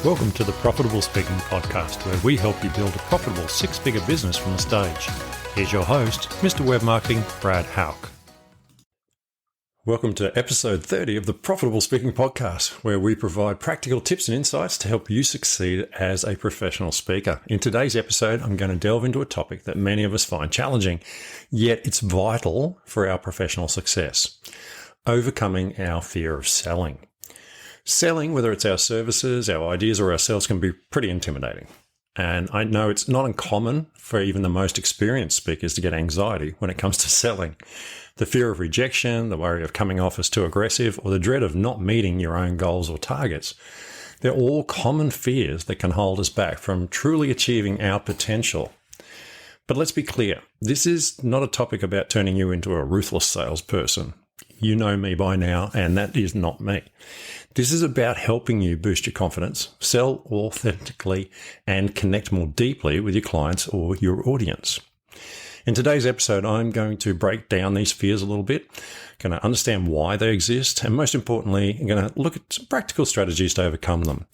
Welcome to the Profitable Speaking Podcast, where we help you build a profitable six-figure business from the stage. Here's your host, Mr. Web Marketing, Brad Hauck. Welcome to episode 30 of the Profitable Speaking Podcast, where we provide practical tips and insights to help you succeed as a professional speaker. In today's episode, I'm going to delve into a topic that many of us find challenging, yet it's vital for our professional success: overcoming our fear of selling. Selling, whether it's our services, our ideas, or ourselves, can be pretty intimidating. And I know it's not uncommon for even the most experienced speakers to get anxiety when it comes to selling. The fear of rejection, the worry of coming off as too aggressive, or the dread of not meeting your own goals or targets. They're all common fears that can hold us back from truly achieving our potential. But let's be clear, this is not a topic about turning you into a ruthless salesperson. You know me by now, and that is not me. This is about helping you boost your confidence, sell authentically, and connect more deeply with your clients or your audience. In today's episode, I'm going to break down these fears a little bit, going to understand why they exist, and most importantly, I'm going to look at some practical strategies to overcome them.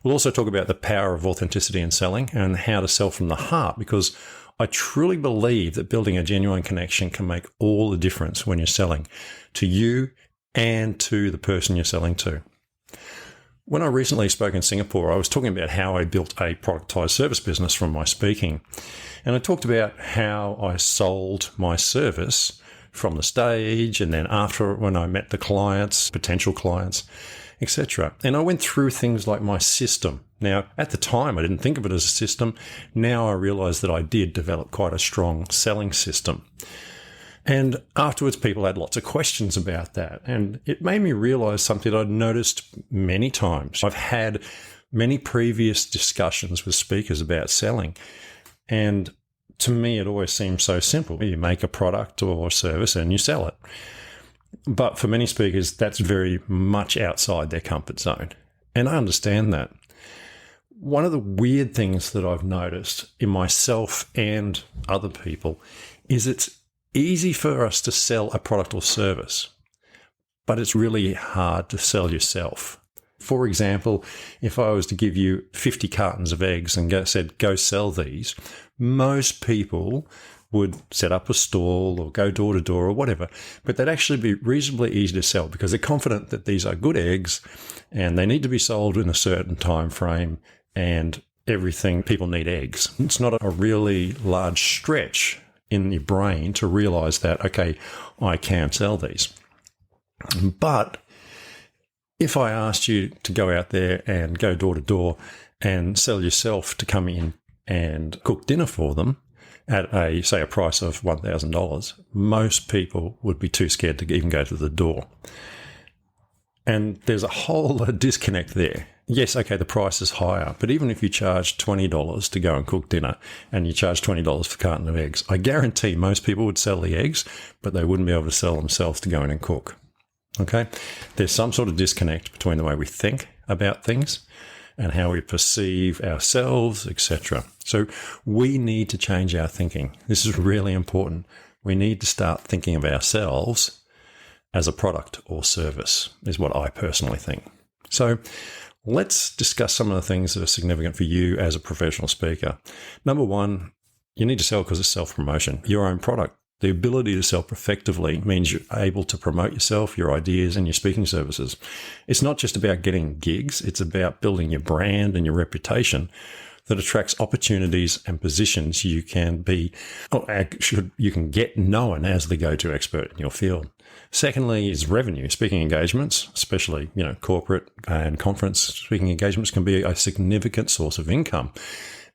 We'll also talk about the power of authenticity in selling and how to sell from the heart, because I truly believe that building a genuine connection can make all the difference when you're selling to you and to the person you're selling to. When I recently spoke in Singapore, I was talking about how I built a productized service business from my speaking. And I talked about how I sold my service from the stage and then after when I met the clients, potential clients, etc. And I went through things like my system. Now, at the time, I didn't think of it as a system. Now I realize that I did develop quite a strong selling system. And afterwards, people had lots of questions about that. And it made me realize something I'd noticed many times. I've had many previous discussions with speakers about selling. And to me, it always seems so simple. You make a product or service and you sell it. But for many speakers, that's very much outside their comfort zone. And I understand that. One of the weird things that I've noticed in myself and other people is it's easy for us to sell a product or service, but it's really hard to sell yourself. For example, if I was to give you 50 cartons of eggs and said, go sell these, most people would set up a stall or go door to door or whatever, but they'd actually be reasonably easy to sell because they're confident that these are good eggs and they need to be sold in a certain time frame and everything. People need eggs. It's not a really large stretch in your brain to realize that, okay, I can sell these. But if I asked you to go out there and go door to door and sell yourself to come in and cook dinner for them at a price of $1,000, most people would be too scared to even go to the door. And there's a whole disconnect there. Yes, okay, the price is higher, but even if you charge $20 to go and cook dinner and you charge $20 for a carton of eggs, I guarantee most people would sell the eggs, but they wouldn't be able to sell themselves to go in and cook. Okay? There's some sort of disconnect between the way we think about things and how we perceive ourselves, etc. So we need to change our thinking. This is really important. We need to start thinking of ourselves as a product or service, is what I personally think. So let's discuss some of the things that are significant for you as a professional speaker. Number one, you need to sell because it's self-promotion, your own product. The ability to sell effectively means you're able to promote yourself, your ideas, and your speaking services. It's not just about getting gigs. It's about building your brand and your reputation that attracts opportunities and positions you can get known as the go-to expert in your field. Secondly is revenue. Speaking engagements, especially, corporate and conference speaking engagements, can be a significant source of income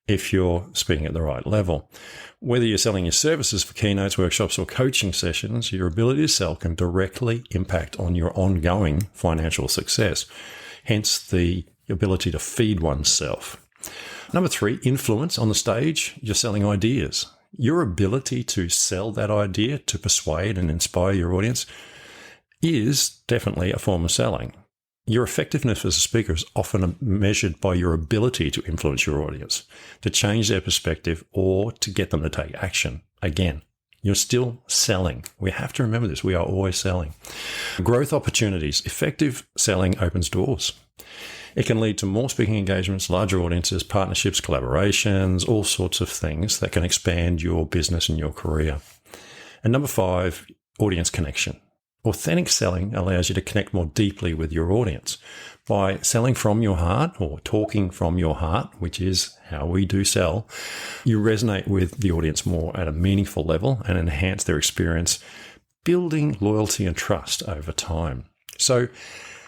if you're speaking at the right level. Whether you're selling your services for keynotes, workshops, or coaching sessions, your ability to sell can directly impact on your ongoing financial success, hence the ability to feed oneself. Number three, influence on the stage. You're selling ideas. Your ability to sell that idea, to persuade and inspire your audience, is definitely a form of selling. Your effectiveness as a speaker is often measured by your ability to influence your audience, to change their perspective, or to get them to take action. Again, you're still selling. We have to remember this. We are always selling. Growth opportunities. Effective selling opens doors. It can lead to more speaking engagements, larger audiences, partnerships, collaborations, all sorts of things that can expand your business and your career. And number 5, audience connection. Authentic selling allows you to connect more deeply with your audience. By selling from your heart or talking from your heart, which is how we do sell, you resonate with the audience more at a meaningful level and enhance their experience, building loyalty and trust over time. So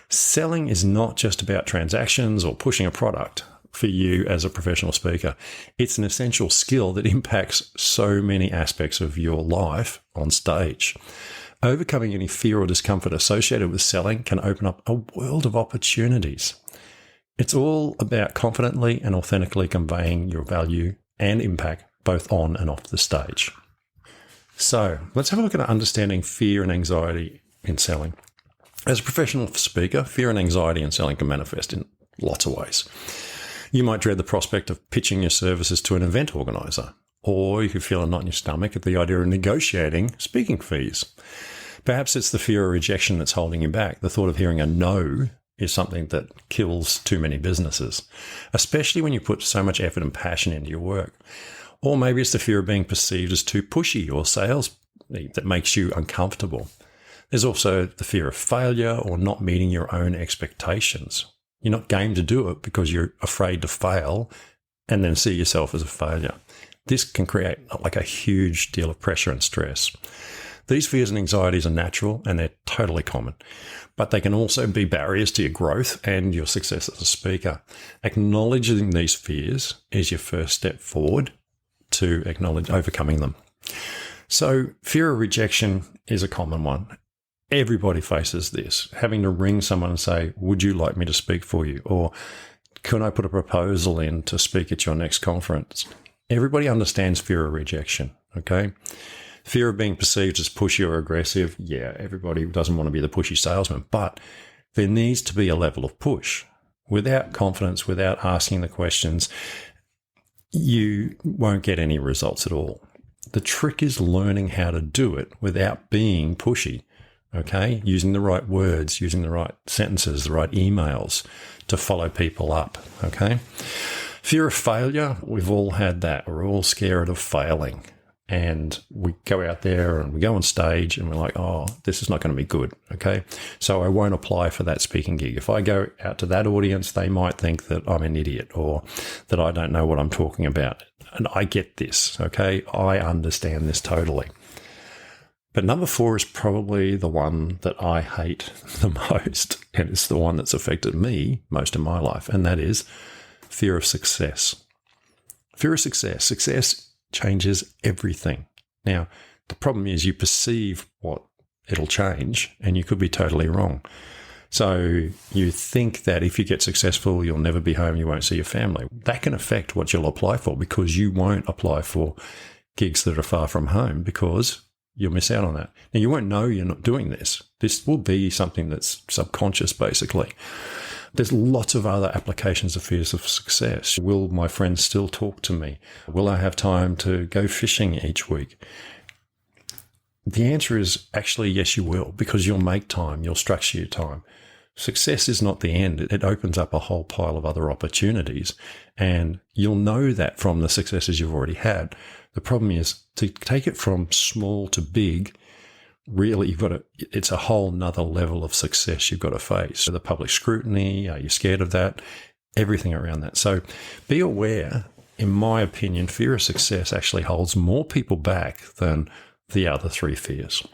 selling is not just about transactions or pushing a product for you as a professional speaker. It's an essential skill that impacts so many aspects of your life on stage. Overcoming any fear or discomfort associated with selling can open up a world of opportunities. It's all about confidently and authentically conveying your value and impact both on and off the stage. So let's have a look at understanding fear and anxiety in selling. As a professional speaker, fear and anxiety in selling can manifest in lots of ways. You might dread the prospect of pitching your services to an event organizer, or you could feel a knot in your stomach at the idea of negotiating speaking fees. Perhaps it's the fear of rejection that's holding you back. The thought of hearing a no is something that kills too many businesses, especially when you put so much effort and passion into your work. Or maybe it's the fear of being perceived as too pushy or sales that makes you uncomfortable. There's also the fear of failure or not meeting your own expectations. You're not game to do it because you're afraid to fail and then see yourself as a failure. This can create like a huge deal of pressure and stress. These fears and anxieties are natural and they're totally common, but they can also be barriers to your growth and your success as a speaker. Acknowledging these fears is your first step forward to overcoming them. So fear of rejection is a common one. Everybody faces this, having to ring someone and say, would you like me to speak for you? Or can I put a proposal in to speak at your next conference? Everybody understands fear of rejection, okay? Fear of being perceived as pushy or aggressive. Yeah, everybody doesn't want to be the pushy salesman, but there needs to be a level of push. Without confidence, without asking the questions, you won't get any results at all. The trick is learning how to do it without being pushy, okay? Using the right words, using the right sentences, the right emails to follow people up, okay? Fear of failure, we've all had that. We're all scared of failing. And we go out there and we go on stage and we're like, oh, this is not going to be good, okay? So I won't apply for that speaking gig. If I go out to that audience, they might think that I'm an idiot or that I don't know what I'm talking about. And I get this, okay? I understand this totally. But number 4 is probably the one that I hate the most, and it's the one that's affected me most in my life, and that is fear of success. Fear of success. Success changes everything. Now, the problem is you perceive what it'll change, and you could be totally wrong. So you think that if you get successful, you'll never be home, you won't see your family. That can affect what you'll apply for, because you won't apply for gigs that are far from home because you'll miss out on that. Now, you won't know you're not doing this. This will be something that's subconscious, basically. There's lots of other applications of fears of success. Will my friends still talk to me? Will I have time to go fishing each week? The answer is actually yes, you will, because you'll make time, you'll structure your time. Success is not the end. It opens up a whole pile of other opportunities, and you'll know that from the successes you've already had. The problem is to take it from small to big. Really, it's a whole nother level of success you've got to face. So the public scrutiny, are you scared of that? Everything around that. So be aware, in my opinion, fear of success actually holds more people back than the other 3 fears.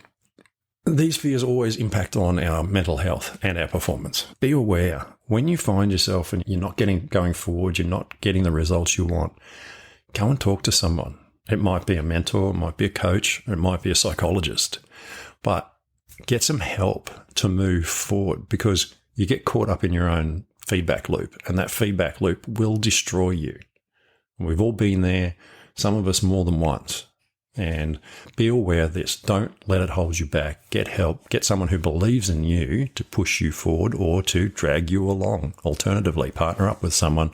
These fears always impact on our mental health and our performance. Be aware, when you find yourself and you're not going forward, you're not getting the results you want, go and talk to someone. It might be a mentor, it might be a coach, it might be a psychologist. But get some help to move forward, because you get caught up in your own feedback loop, and that feedback loop will destroy you. We've all been there, some of us more than once. And be aware of this. Don't let it hold you back. Get help. Get someone who believes in you to push you forward or to drag you along. Alternatively, partner up with someone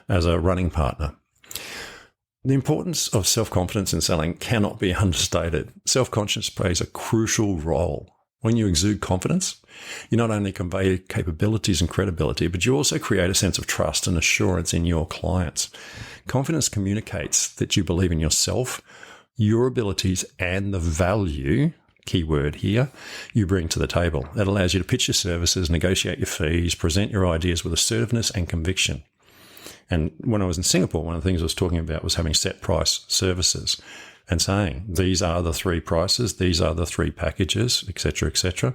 as a running partner. The importance of self-confidence in selling cannot be understated. Self-confidence plays a crucial role When you exude confidence, you not only convey capabilities and credibility, but you also create a sense of trust and assurance in your clients. Confidence communicates that you believe in yourself, your abilities, and the value, keyword here, you bring to the table. That allows you to pitch your services, negotiate your fees, present your ideas with assertiveness and conviction. And when I was in Singapore, one of the things I was talking about was having set price services and saying, these are the 3 prices, these are the 3 packages, etc., etc.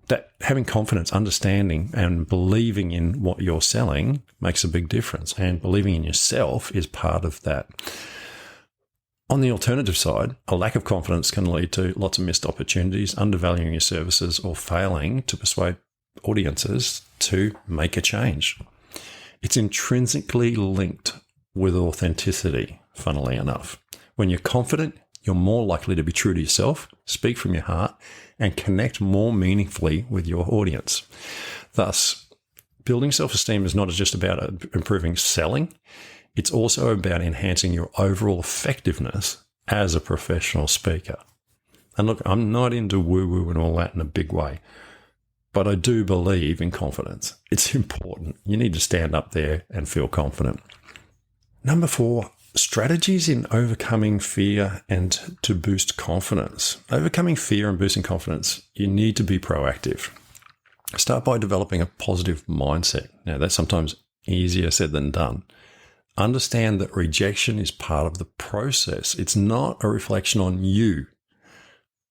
That having confidence, understanding, and believing in what you're selling makes a big difference. And believing in yourself is part of that. On the alternative side, a lack of confidence can lead to lots of missed opportunities, undervaluing your services, or failing to persuade audiences to make a change. It's intrinsically linked with authenticity, funnily enough. When you're confident, you're more likely to be true to yourself, speak from your heart, and connect more meaningfully with your audience. Thus, building self-esteem is not just about improving selling. It's also about enhancing your overall effectiveness as a professional speaker. And look, I'm not into woo-woo and all that in a big way, but I do believe in confidence. It's important. You need to stand up there and feel confident. Number 4, strategies in overcoming fear and to boost confidence. Overcoming fear and boosting confidence, you need to be proactive. Start by developing a positive mindset. Now, that's sometimes easier said than done. Understand that rejection is part of the process. It's not a reflection on you.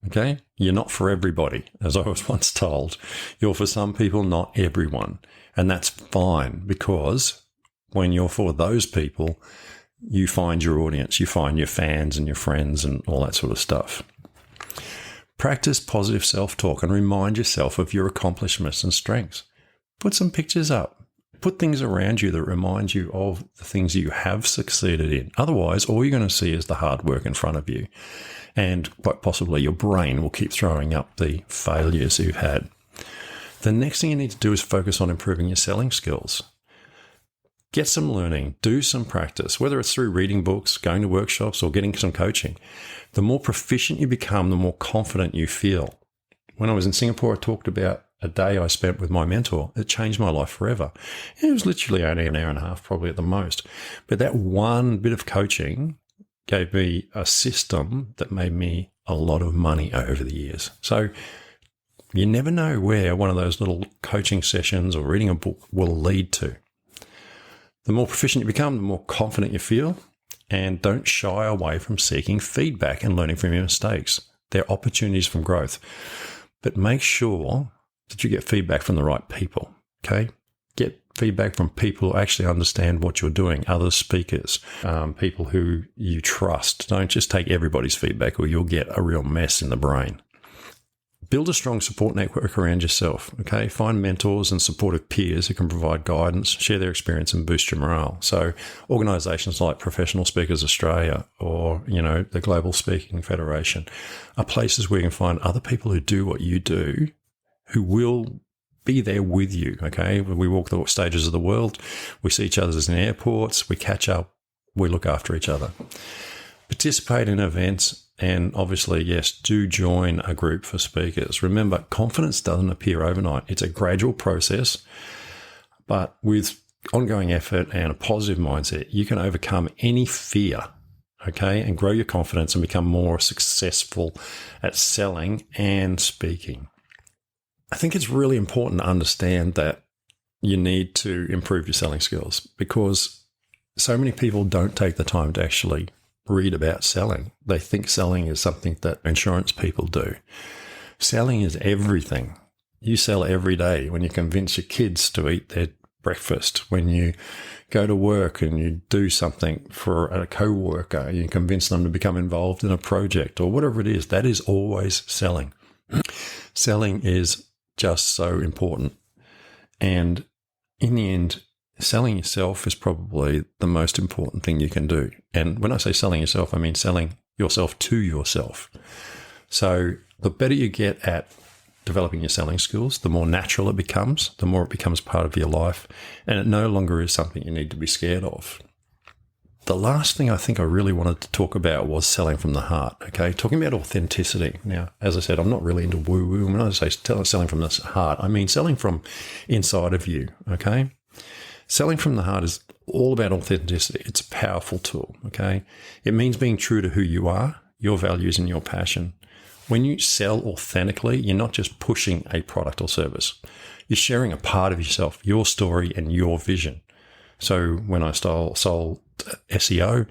Okay? You're not for everybody, as I was once told. You're for some people, not everyone. And that's fine, because when you're for those people, you find your audience, you find your fans and your friends and all that sort of stuff. Practice positive self-talk and remind yourself of your accomplishments and strengths. Put some pictures up. Put things around you that remind you of the things you have succeeded in. Otherwise, all you're going to see is the hard work in front of you. And quite possibly your brain will keep throwing up the failures you've had. The next thing you need to do is focus on improving your selling skills. Get some learning, do some practice, whether it's through reading books, going to workshops, or getting some coaching. The more proficient you become, the more confident you feel. When I was in Singapore, I talked about a day I spent with my mentor. It changed my life forever. It was literally only an hour and a half, probably at the most. But that one bit of coaching gave me a system that made me a lot of money over the years. So you never know where one of those little coaching sessions or reading a book will lead to. The more proficient you become, the more confident you feel, and don't shy away from seeking feedback and learning from your mistakes. They're opportunities for growth. But make sure that you get feedback from the right people, okay? Get feedback from people who actually understand what you're doing, other speakers, people who you trust. Don't just take everybody's feedback or you'll get a real mess in the brain. Build a strong support network around yourself, okay? Find mentors and supportive peers who can provide guidance, share their experience, and boost your morale. So organisations like Professional Speakers Australia or, the Global Speaking Federation are places where you can find other people who do what you do, who will be there with you, okay? We walk the stages of the world. We see each other in airports. We catch up. We look after each other. Participate in events. And obviously, yes, do join a group for speakers. Remember, confidence doesn't appear overnight. It's a gradual process, but with ongoing effort and a positive mindset, you can overcome any fear, okay, and grow your confidence and become more successful at selling and speaking. I think it's really important to understand that you need to improve your selling skills because so many people don't take the time to actually read about selling. They think selling is something that insurance people do. Selling is everything. You sell every day when you convince your kids to eat their breakfast, when you go to work and you do something for a co-worker, you convince them to become involved in a project or whatever it is. That is always selling. Selling is just so important. And in the end, selling yourself is probably the most important thing you can do. And when I say selling yourself, I mean selling yourself to yourself. So the better you get at developing your selling skills, the more natural it becomes, the more it becomes part of your life, and it no longer is something you need to be scared of. the last thing I think I really wanted to talk about was selling from the heart, okay? Talking about authenticity. Now, as I said, I'm not really into woo-woo. When I say selling from the heart, I mean selling from inside of you, okay? Selling from the heart is all about authenticity. It's a powerful tool, okay? It means being true to who you are, your values, and your passion. When you sell authentically, you're not just pushing a product or service. You're sharing a part of yourself, your story, and your vision. So when I sold SEO,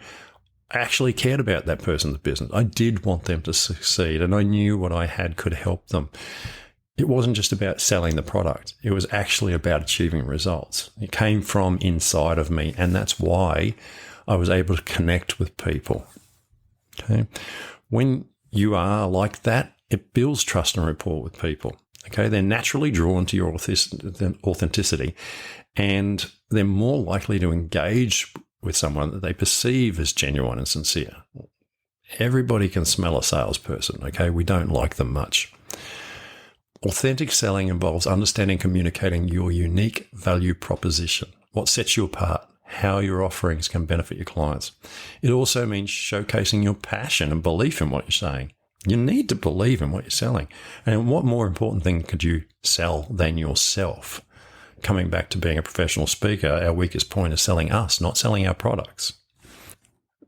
I actually cared about that person's business. I did want them to succeed, and I knew what I had could help them. It wasn't just about selling the product. It was actually about achieving results. It came from inside of me, and that's why I was able to connect with people. Okay? When you are like that, it builds trust and rapport with people. Okay? They're naturally drawn to your authenticity, and they're more likely to engage with someone that they perceive as genuine and sincere. Everybody can smell a salesperson, okay? We don't like them much. Authentic selling involves understanding and communicating your unique value proposition, what sets you apart, how your offerings can benefit your clients. It also means showcasing your passion and belief in what you're saying. You need to believe in what you're selling. And what more important thing could you sell than yourself? Coming back to being a professional speaker, our weakest point is selling us, not selling our products.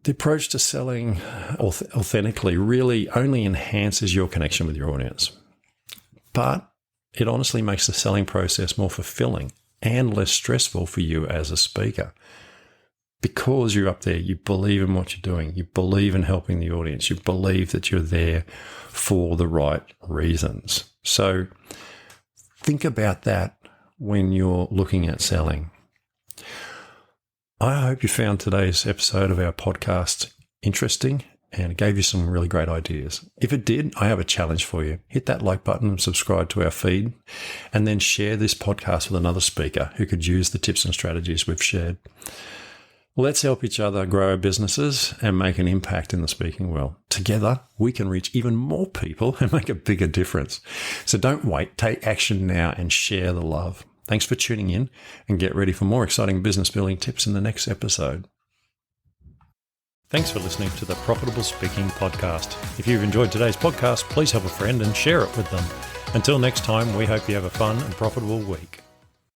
The approach to selling authentically really only enhances your connection with your audience. But it honestly makes the selling process more fulfilling and less stressful for you as a speaker. Because you're up there, you believe in what you're doing, you believe in helping the audience, you believe that you're there for the right reasons. So think about that when you're looking at selling. I hope you found today's episode of our podcast interesting and it gave you some really great ideas. If it did, I have a challenge for you. Hit that like button and subscribe to our feed, and then share this podcast with another speaker who could use the tips and strategies we've shared. Let's help each other grow our businesses and make an impact in the speaking world. Together, we can reach even more people and make a bigger difference. So don't wait. Take action now and share the love. Thanks for tuning in, and get ready for more exciting business building tips in the next episode. Thanks for listening to the Profitable Speaking Podcast. If you've enjoyed today's podcast, please help a friend and share it with them. Until next time, we hope you have a fun and profitable week.